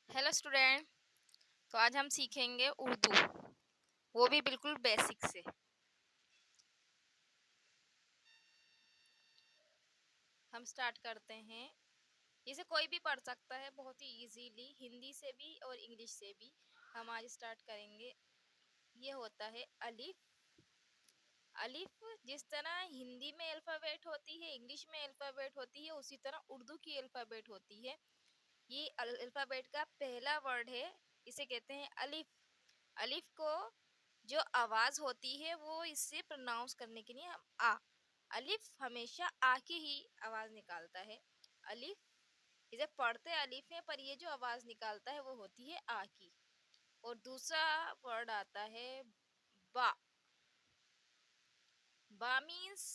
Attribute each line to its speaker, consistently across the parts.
Speaker 1: Hello student. तो आज हम सीखेंगे उर्दू, वो भी बिल्कुल बेसिक से। हम स्टार्ट करते हैं। इसे कोई भी पढ़ सकता है बहुत ही इजीली, हिंदी से भी और इंग्लिश से भी। हम आज स्टार्ट करेंगे। ये होता है अलिफ। अलिफ जिस तरह हिंदी में अल्फ़ाबेट होती है, इंग्लिश में अल्फ़ाबेट होती है, उसी तरह उर्दू की अल्फ़ाबेट होती है। ये अल्फ़ाबेट का पहला वर्ड है, इसे कहते हैं अलिफ। अलिफ को जो आवाज होती है वो इससे प्रोनाउंस करने के लिए हम आ। अलिफ हमेशा आ की ही आवाज निकालता है। अलिफ इसे पढ़ते अलिफ है, पर ये जो आवाज निकालता है वो होती है आ की। और दूसरा वर्ड आता है बा। बा मीन्स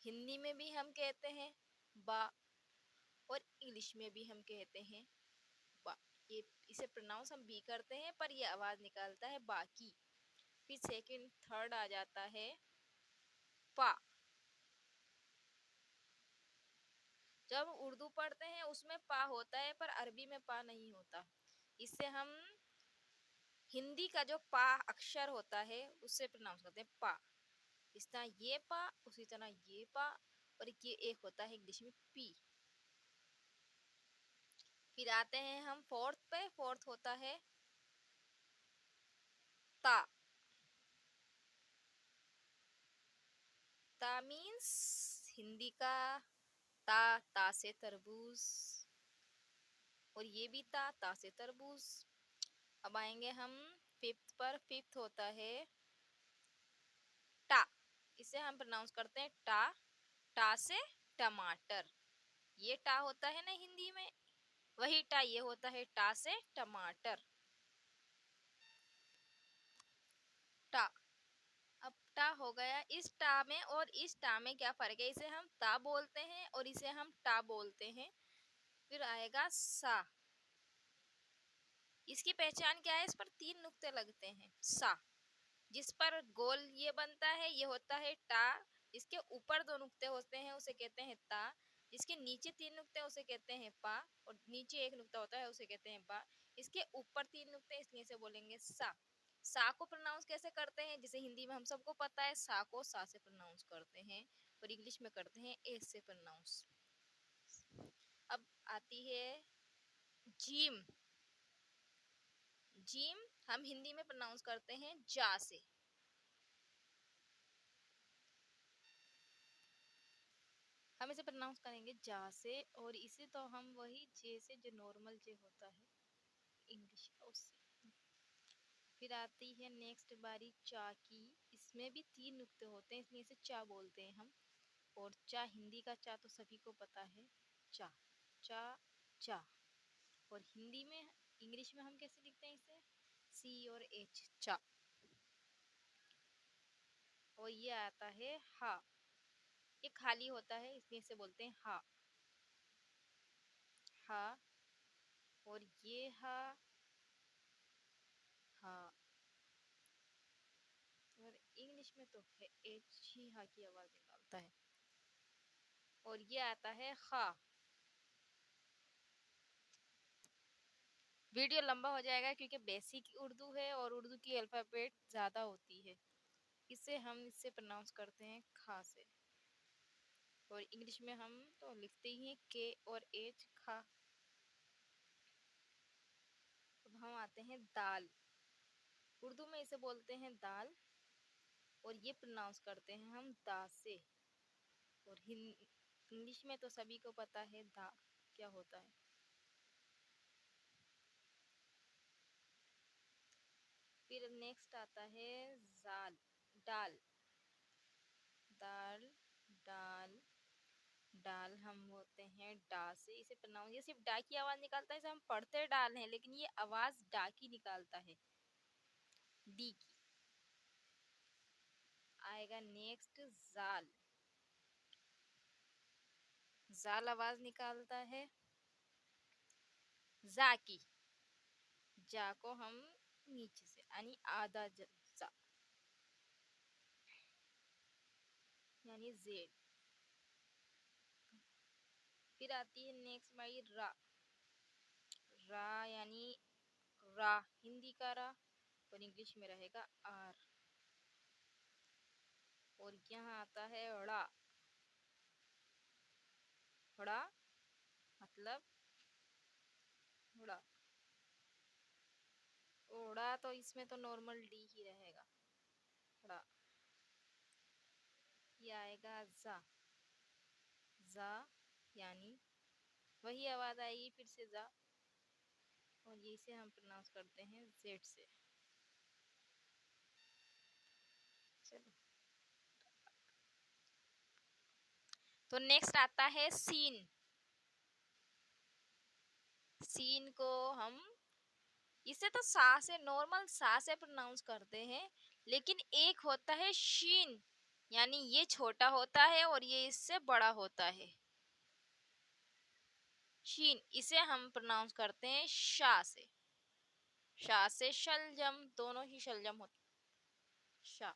Speaker 1: हिंदी में भी हम कहते हैं बा, और इंग्लिश में भी हम कहते हैं बा। ये इसे प्रोनाउंस हम बी करते हैं, पर ये आवाज निकालता है बा की। फिर सेकंड थर्ड आ जाता है पा। जब उर्दू पढ़ते हैं उसमें पा होता है, पर अरबी में पा नहीं होता। इससे हम हिंदी का जो पा अक्षर होता है उससे प्रोनाउंस करते हैं पा। इस तरह ये पा, उसी तरह ये पा, और ये एक होता है इंग्लिश में पी। फिर आते हैं हम फोर्थ पे। फोर्थ होता है ता। ता मीन्स हिंदी का ता। ता से तरबूज, और ये भी ता। ता से तरबूज। अब आएंगे हम फिफ्थ पर। फिफ्थ होता है टा। इसे हम प्रोनाउंस करते हैं टा। टा से टमाटर। ये टा होता है ना हिंदी में, वही टा ये होता है टा से टमाटर। टा। अब टा हो गया। इस टा में और इस टा में क्या फर्क है? इसे हम ता बोलते हैं और इसे हम टा बोलते हैं। फिर आएगा सा। इसकी पहचान क्या है? इस पर तीन नुक्ते लगते हैं। सा जिस पर गोल ये बनता है ये होता है टा। इसके ऊपर दो नुक्ते होते हैं उसे कहते हैं ता। इसके नीचे तीन नुक्ते उसे कहते हैं पा, और नीचे एक नुक्ता होता है उसे कहते हैं पा। इसके ऊपर तीन नुक्ते इसलिए से बोलेंगे सा। सा को प्रोनाउंस कैसे करते हैं? जैसे हिंदी में हम सबको पता है सा को सा से प्रोनाउंस करते हैं, और इंग्लिश में करते हैं ए से प्रोनाउंस। अब आती है जीम। जीम हम हिंदी में प्रोनाउंस करते हैं जा से। हम इसे प्रोनाउंस करेंगे जा से, और इसे तो हम वही जे से, जो नॉर्मल जे होता है इंग्लिश का, उससे। फिर आती है नेक्स्ट बारी चा की। इसमें भी तीन नुक्ते होते हैं इसलिए इसे चा बोलते हैं हम। और चा हिंदी का चा तो सभी को पता है, चा। चा चा। और हिंदी में इंग्लिश में हम कैसे लिखते हैं इसे? सी और एच, चा। और ये आता है हा। ये खाली होता है इसलिए इसे बोलते हैं हा। हा। और ये हा, हा। और इंग्लिश में तो है एच ही हा की आवाज निकालता है। और ये आता है खा। वीडियो लंबा हो जाएगा क्योंकि बेसिक उर्दू है और उर्दू की अल्फाबेट ज़्यादा होती है। इसे हम इससे प्रोनाउंस करते हैं खा से। और इंग्लिश में हम तो लिखते ही हैं के और एच, खा। अब हम आते हैं दाल। उर्दू में इसे बोलते हैं दाल, और ये प्रोनाउंस करते हैं हम दा से। और इंग्लिश में तो सभी को पता है दा क्या होता है। फिर नेक्स्ट आता है जाल। दाल। दाल। दाल। डाल हम बोलते हैं डा से। इसे प्रोनाउंस, ये सिर्फ डा की आवाज निकालता है, इसे हम पढ़ते डाल हैं लेकिन ये आवाज डा की निकालता है, डी की। आएगा नेक्स्ट जाल। जाल आवाज निकालता है जा की। जा को हम नीचे से यानी आधा जा, यानी जेड। फिर आती है नेक्स्ट बाई रा। रा यानी रा, हिंदी का रा, और इंग्लिश में रहेगा आर। और यहाँ आता है ड़ा। ड़ा मतलब ड़ा। ओड़ा तो इसमें तो नॉर्मल डी ही रहेगा। ड़ा। ये आएगा जा। जा यानी वही आवाज आएगी फिर से जा, और ये इसे हम प्रोनाउंस करते हैं जेड से। चलो, तो नेक्स्ट आता है सीन। सीन को हम इसे तो सा से, नॉर्मल सा से प्रोनाउंस करते हैं, लेकिन एक होता है शीन, यानी ये छोटा होता है और ये इससे बड़ा होता है। शीन, इसे हम प्रोनाउंस करते हैं शा से। शा से शलजम, दोनों ही शलजम होते। शा।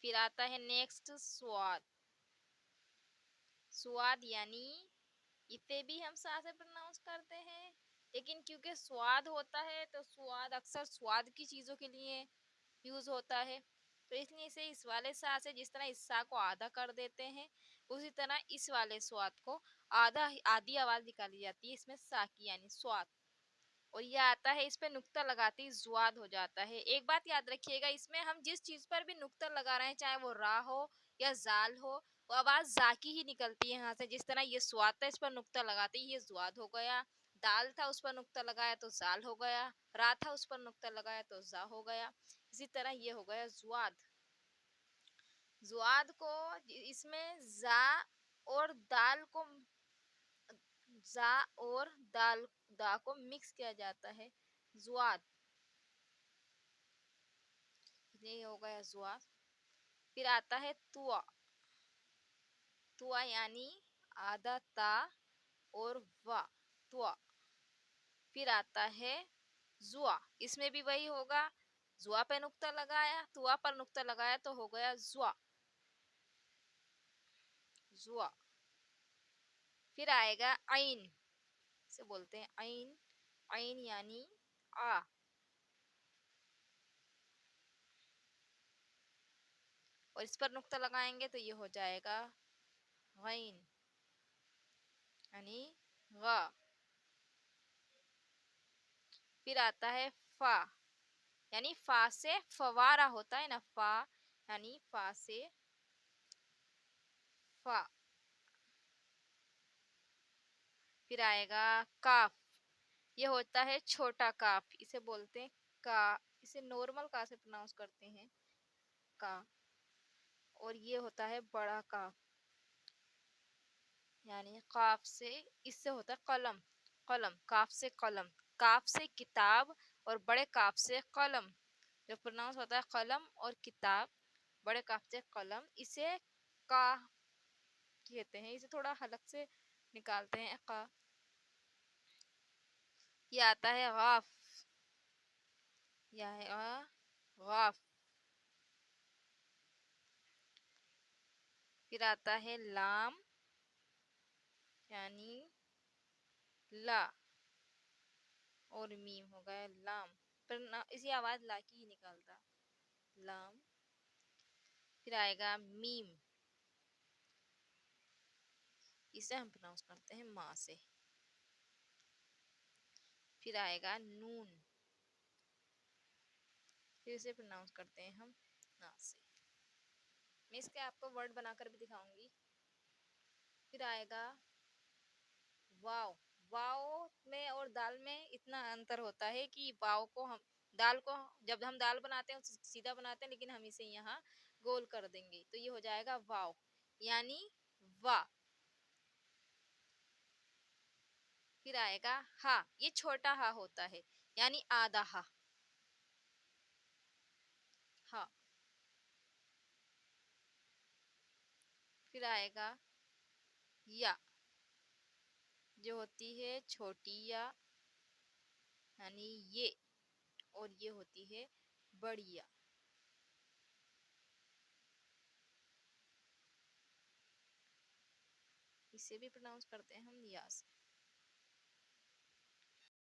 Speaker 1: फिर आता है नेक्स्ट स्वाद। स्वाद यानी इसे भी हम सा से प्रोनाउंस करते हैं, लेकिन क्योंकि स्वाद होता है तो स्वाद अक्सर स्वाद की चीजों के लिए यूज होता है, तो इसलिए इसे इस वाले सा से, जिस तरह इस सा को आधा कर देते हैं, उसी तरह इस वाले स्वाद को आधा, आधी आवाज निकाली जाती है इसमें सा की, यानी स्वाद। और ये आता है, इस पे नुक्ता लगाते ही जुआद हो जाता है। एक बात याद रखिएगा, इसमें हम जिस चीज पर भी नुक्ता लगा रहे हैं, चाहे वो रा हो या जाल हो, वो आवाज जा की ही निकलती है यहाँ से। जिस तरह ये स्वाद था, इस पर नुक्ता लगाते ही ये जुआद हो गया। दाल था, उस पर नुक्ता लगाया तो जाल हो गया। रा था, उस पर नुक्ता लगाया तो जा हो गया। इसी तरह ये हो गया जुआद। जुआद को इसमें जा और दाल को, जा और दाल, दा को मिक्स किया जाता है, जुआद। ये हो गया जुआद। फिर आता है तुआ। तुआ यानी आधा ता और वा, तुआ। फिर आता है जुआ, इसमें भी वही होगा, जुआ पे नुक्ता लगाया, तुआ पर नुक्ता लगाया तो हो गया जुआ, जुआ। फिर आएगा आइन, इसे बोलते हैं आइन। आइन यानी आ, और इस पर नुक्ता लगाएंगे तो ये हो जाएगा गैन, यानी गा। फिर आता है फा, यानी फा से फवारा होता है ना, फा यानी फा से फा। फिर आएगा काफ, ये होता है छोटा काफ, इसे बोलते हैं का। इसे नॉर्मल का से प्रोनाउंस करते हैं, का। और ये होता है बड़ा काफ, यानी काफ से, इससे होता है कलम। कलम, काफ से कलम, काफ से किताब, और बड़े काफ से कलम। जो प्रोनाउंस होता है कलम और किताब, बड़े काफ से कलम, इसे का कहते हैं। इसे थोड़ा हलक से निकालते हैं, का। ये आता है गाफ, यह है गाफ। फिर आता है लाम, यानी ला, और मीम हो गया लाम, पर इसी आवाज ला की ही निकालता, लाम। फिर आएगा मीम, इसे हम प्रोनाउंस करते हैं माँ से। फिर आएगा नून, फिर इसे प्रोनाउंस करते हैं हम ना से। मैं इसके आपको वर्ड बनाकर भी दिखाऊंगी। फिर आएगा वाव। वाव में और दाल में इतना अंतर होता है कि वाव को हम, दाल को जब हम दाल बनाते हैं उसे सीधा बनाते हैं, लेकिन हम इसे यहाँ गोल कर देंगे तो ये हो जाएगा वाव, यानी वाह। फिर आएगा हा, ये छोटा हा होता है, यानी आधा हा, हा। फिर आएगा या, जो होती है छोटी या, यानी ये, और ये होती है बड़ी या। इसे भी प्रोनाउंस करते हैं हम या से।